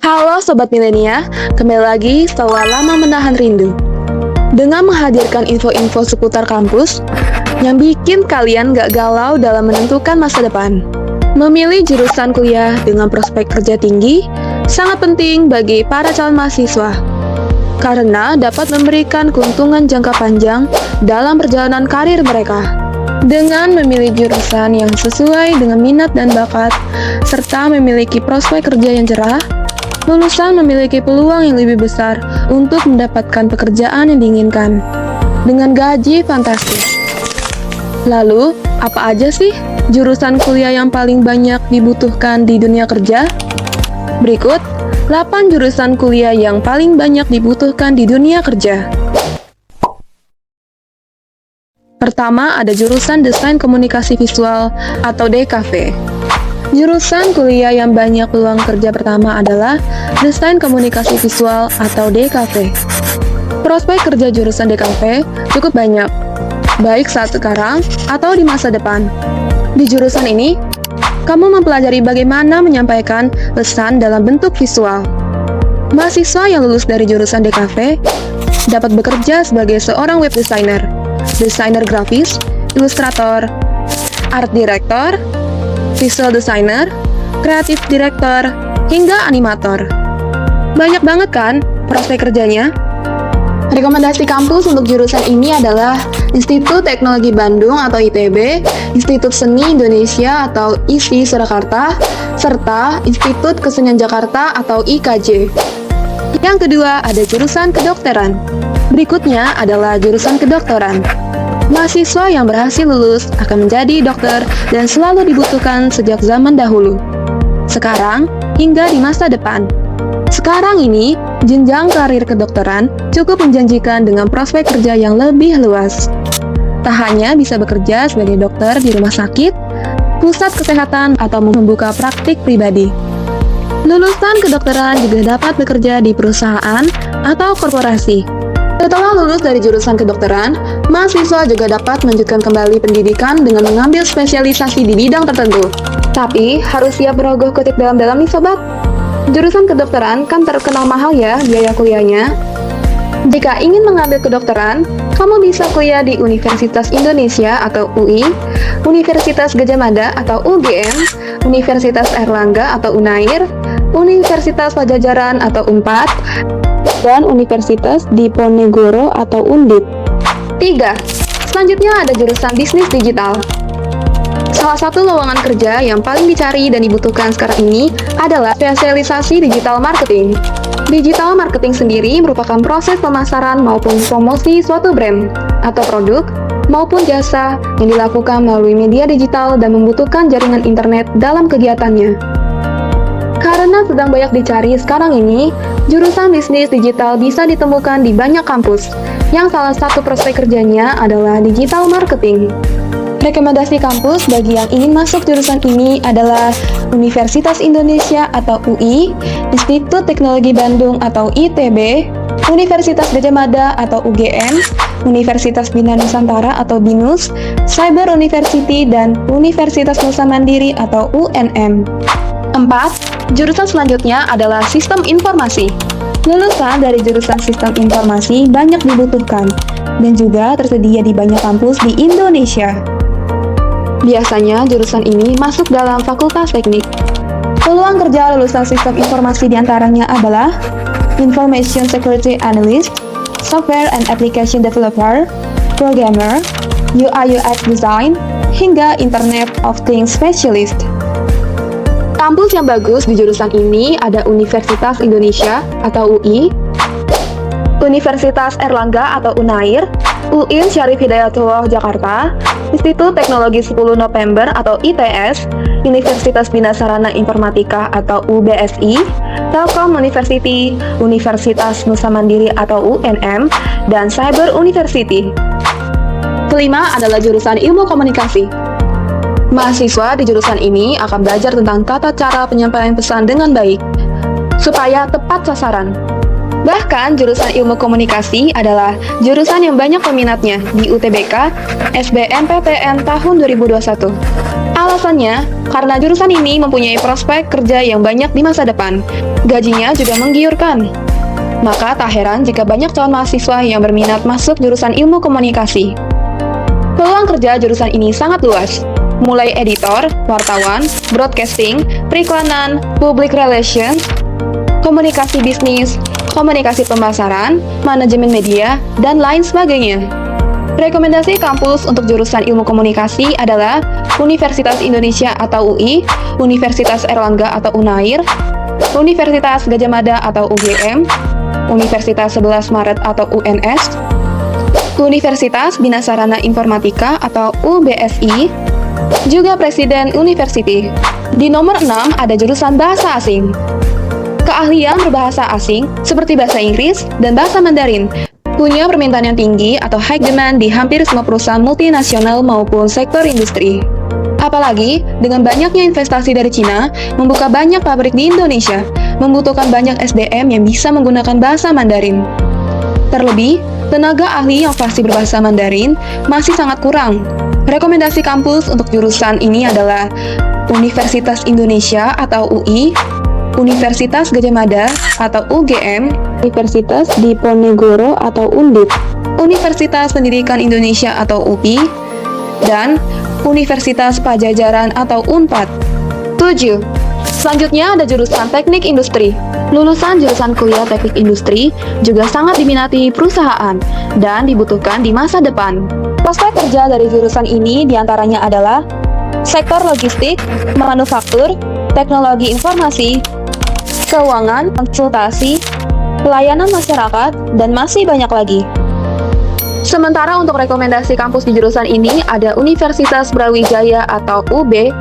Halo Sobat Milenia, kembali lagi setelah lama menahan rindu. Dengan menghadirkan info-info seputar kampus yang bikin kalian gak galau dalam menentukan masa depan. Memilih jurusan kuliah dengan prospek kerja tinggi sangat penting bagi para calon mahasiswa karena dapat memberikan keuntungan jangka panjang dalam perjalanan karir mereka. Dengan memilih jurusan yang sesuai dengan minat dan bakat, serta memiliki prospek kerja yang cerah, lulusan memiliki peluang yang lebih besar untuk mendapatkan pekerjaan yang diinginkan dengan gaji fantastis. Lalu, apa aja sih jurusan kuliah yang paling banyak dibutuhkan di dunia kerja? Berikut 8 jurusan kuliah yang paling banyak dibutuhkan di dunia kerja. Pertama, ada jurusan Desain Komunikasi Visual atau DKV. Jurusan kuliah yang banyak peluang kerja pertama adalah Desain Komunikasi Visual atau DKV. Prospek kerja jurusan DKV cukup banyak, baik saat sekarang atau di masa depan. Di jurusan ini, kamu mempelajari bagaimana menyampaikan pesan dalam bentuk visual. Mahasiswa yang lulus dari jurusan DKV dapat bekerja sebagai seorang web designer, desainer grafis, ilustrator, art director, visual designer, kreatif director, hingga animator. Banyak banget kan prospek kerjanya? Rekomendasi kampus untuk jurusan ini adalah Institut Teknologi Bandung atau ITB, Institut Seni Indonesia atau ISI Surakarta, serta Institut Kesenian Jakarta atau IKJ. Yang kedua ada jurusan kedokteran. Berikutnya adalah jurusan kedokteran. Mahasiswa yang berhasil lulus akan menjadi dokter dan selalu dibutuhkan sejak zaman dahulu, sekarang hingga di masa depan. Sekarang ini, jenjang karir kedokteran cukup menjanjikan dengan prospek kerja yang lebih luas. Tak hanya bisa bekerja sebagai dokter di rumah sakit, pusat kesehatan, atau membuka praktik pribadi. Lulusan kedokteran juga dapat bekerja di perusahaan atau korporasi. Setelah lulus dari jurusan kedokteran, mahasiswa juga dapat melanjutkan kembali pendidikan dengan mengambil spesialisasi di bidang tertentu. Tapi, harus siap merogoh kocek dalam-dalam nih sobat. Jurusan kedokteran kan terkenal mahal ya biaya kuliahnya. Jika ingin mengambil kedokteran, kamu bisa kuliah di Universitas Indonesia atau UI, Universitas Gadjah Mada atau UGM, Universitas Airlangga atau UNAIR, Universitas Pajajaran atau UNPAD, dan Universitas Diponegoro atau Undip. 3. Selanjutnya ada jurusan bisnis digital. Salah satu lowongan kerja yang paling dicari dan dibutuhkan sekarang ini adalah spesialisasi digital marketing. Digital marketing sendiri merupakan proses pemasaran maupun promosi suatu brand atau produk maupun jasa yang dilakukan melalui media digital dan membutuhkan jaringan internet dalam kegiatannya. Karena sedang banyak dicari sekarang ini, jurusan bisnis digital bisa ditemukan di banyak kampus, yang salah satu prospek kerjanya adalah digital marketing. Rekomendasi kampus bagi yang ingin masuk jurusan ini adalah Universitas Indonesia atau UI, Institut Teknologi Bandung atau ITB, Universitas Gadjah Mada atau UGM, Universitas Bina Nusantara atau BINUS, Cyber University, dan Universitas Nusa Mandiri atau UNM. 4. Jurusan selanjutnya adalah Sistem Informasi. Lulusan dari jurusan Sistem Informasi banyak dibutuhkan dan juga tersedia di banyak kampus di Indonesia. Biasanya jurusan ini masuk dalam fakultas teknik. Peluang kerja lulusan Sistem Informasi diantaranya adalah Information Security Analyst, Software and Application Developer, Programmer, UI/UX Design, hingga Internet of Things Specialist. Kampus yang bagus di jurusan ini ada Universitas Indonesia atau UI, Universitas Airlangga atau UNAIR, UIN Syarif Hidayatullah Jakarta, Institut Teknologi 10 November atau ITS, Universitas Bina Sarana Informatika atau UBSI, Telkom University, Universitas Nusa Mandiri atau UNM, dan Cyber University. Kelima adalah jurusan Ilmu Komunikasi. Mahasiswa di jurusan ini akan belajar tentang tata cara penyampaian pesan dengan baik, supaya tepat sasaran. Bahkan, jurusan Ilmu Komunikasi adalah jurusan yang banyak peminatnya di UTBK SBMPTN tahun 2021. Alasannya, karena jurusan ini mempunyai prospek kerja yang banyak di masa depan. Gajinya juga menggiurkan. Maka tak heran jika banyak calon mahasiswa yang berminat masuk jurusan ilmu komunikasi. Peluang kerja jurusan ini sangat luas, mulai editor, wartawan, broadcasting, periklanan, public relations, komunikasi bisnis, komunikasi pemasaran, manajemen media, dan lain sebagainya. Rekomendasi kampus untuk jurusan ilmu komunikasi adalah Universitas Indonesia atau UI, Universitas Erlangga atau UNAIR, Universitas Gadjah Mada atau UGM, Universitas 11 Maret atau UNS, Universitas Bina Sarana Informatika atau UBSI, juga Presiden University. Di nomor 6 ada jurusan bahasa asing. Keahlian berbahasa asing seperti bahasa Inggris dan bahasa Mandarin punya permintaan yang tinggi atau high demand di hampir semua perusahaan multinasional maupun sektor industri. Apalagi, dengan banyaknya investasi dari Cina, membuka banyak pabrik di Indonesia, membutuhkan banyak SDM yang bisa menggunakan bahasa Mandarin. Terlebih, tenaga ahli yang fasih berbahasa Mandarin masih sangat kurang. Rekomendasi kampus untuk jurusan ini adalah Universitas Indonesia atau UI, Universitas Gadjah Mada atau UGM, Universitas Diponegoro atau Undip, Universitas Pendidikan Indonesia atau UPI, dan Universitas Pajajaran atau UNPAD. 7. Selanjutnya ada jurusan Teknik Industri. Lulusan jurusan kuliah Teknik Industri juga sangat diminati perusahaan dan dibutuhkan di masa depan. Prospek kerja dari jurusan ini diantaranya adalah sektor logistik, manufaktur, teknologi informasi, keuangan, konsultasi, pelayanan masyarakat, dan masih banyak lagi. Sementara untuk rekomendasi kampus di jurusan ini ada Universitas Brawijaya atau UB,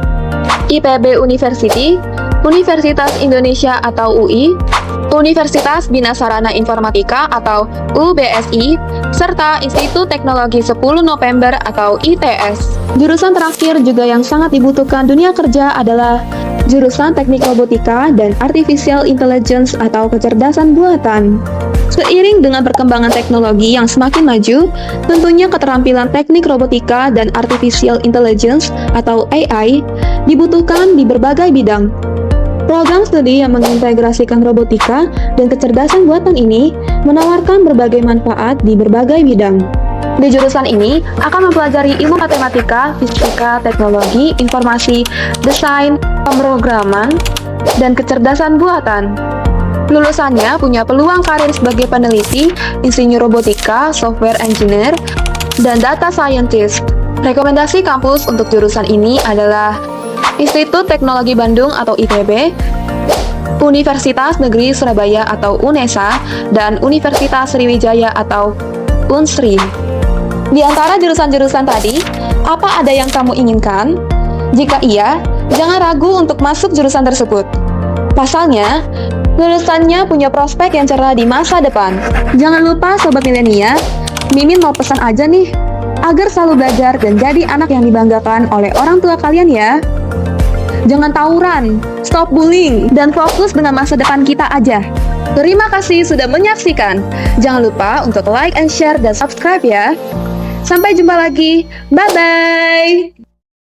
IPB University, Universitas Indonesia atau UI, Universitas Bina Sarana Informatika atau UBSI, serta Institut Teknologi 10 November atau ITS. Jurusan terakhir juga yang sangat dibutuhkan dunia kerja adalah jurusan Teknik Robotika dan Artificial Intelligence atau kecerdasan buatan. Seiring dengan perkembangan teknologi yang semakin maju, tentunya keterampilan teknik robotika dan artificial intelligence atau AI dibutuhkan di berbagai bidang. Program studi yang mengintegrasikan robotika dan kecerdasan buatan ini menawarkan berbagai manfaat di berbagai bidang. Di jurusan ini akan mempelajari ilmu matematika, fisika, teknologi, informasi, desain, pemrograman, dan kecerdasan buatan. Lulusannya punya peluang karir sebagai peneliti, insinyur robotika, software engineer, dan data scientist. Rekomendasi kampus untuk jurusan ini adalah Institut Teknologi Bandung atau ITB, Universitas Negeri Surabaya atau UNESA, dan Universitas Sriwijaya atau UNSRI. Di antara jurusan-jurusan tadi, apa ada yang kamu inginkan? Jika iya, jangan ragu untuk masuk jurusan tersebut. Pasalnya, lulusannya punya prospek yang cerah di masa depan. Jangan lupa Sobat Milenia, Mimin mau pesan aja nih, agar selalu belajar dan jadi anak yang dibanggakan oleh orang tua kalian ya. Jangan tawuran, stop bullying, dan fokus dengan masa depan kita aja. Terima kasih sudah menyaksikan. Jangan lupa untuk like and share dan subscribe ya. Sampai jumpa lagi. Bye-bye.